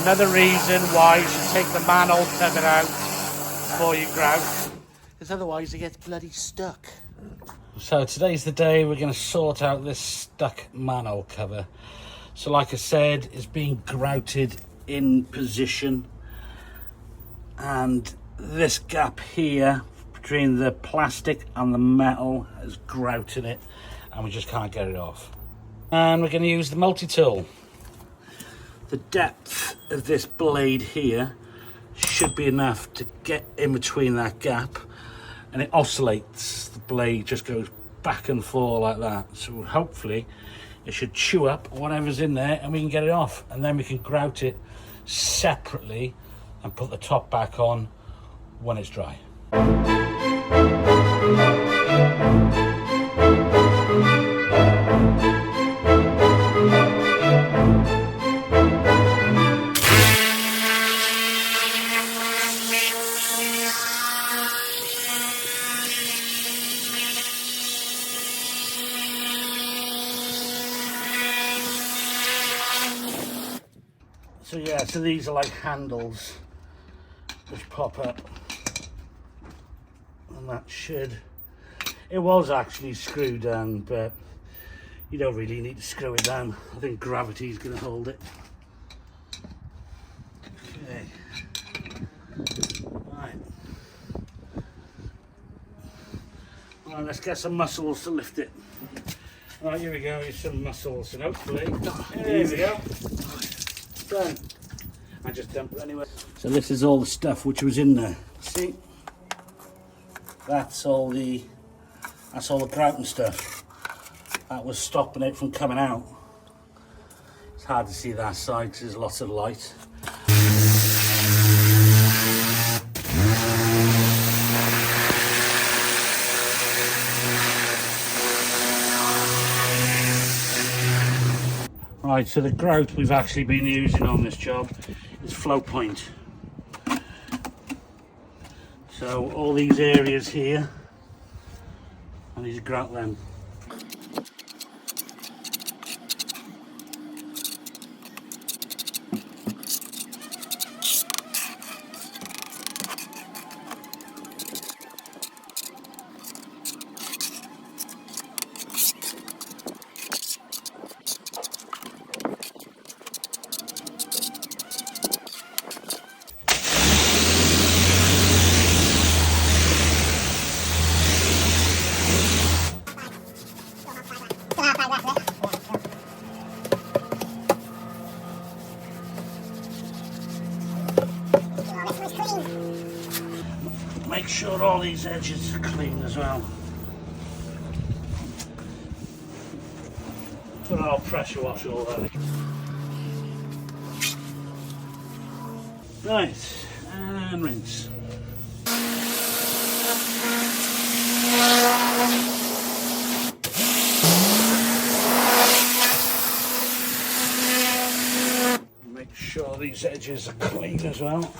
Another reason why you should take the manhole cover out before you grout, because otherwise it gets bloody stuck. So today's the day we're going to sort out this stuck manhole cover. So like I said, it's being grouted in position, and this gap here between the plastic and the metal has grouted it, and we just can't get it off. And we're going to use the multi-tool. The depth of this blade here should be enough to get in between that gap, and it oscillates. The blade just goes back and forth like that. So hopefully it should chew up whatever's in there and we can get it off, and then we can grout it separately and put the top back on when it's dry. So yeah, so these are like handles which pop up, and that should, it was actually screwed down, but you don't really need to screw it down. I think gravity's going to hold it. Okay, right, let's get some muscles to lift it. Right, here we go, here's some muscles, and hopefully, there we go. Done. I just dumped it anyway. So this is all the stuff which was in there. See? That's all the grouting stuff. That was stopping it from coming out. It's hard to see that side because there's lots of light. Right, so the grout we've actually been using on this job is float point. So all these areas here, I need to grout them. Make sure all these edges are clean as well. Put our pressure wash all over. Right, and rinse. Make sure these edges are clean as well.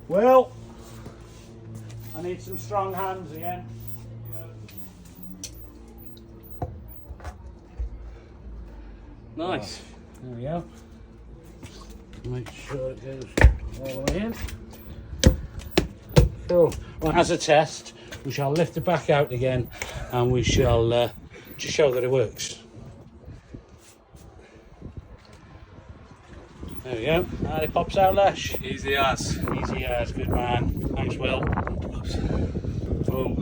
Well, I need some strong hands again. Nice. There we go. Make sure it goes all the way in. Cool. Well, as a test, we shall lift it back out again, and we shall just show that it works. There we go. And it pops out, Lash. Easy as. Easy as, good man. Thanks, Will. Boom.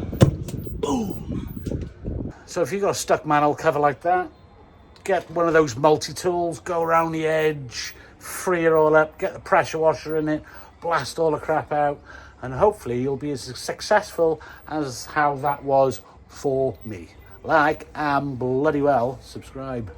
Boom. So if you've got a stuck manhole cover like that, get one of those multi-tools, go around the edge, free it all up, get the pressure washer in it, blast all the crap out, and hopefully you'll be as successful as how that was for me. Like and bloody well subscribe.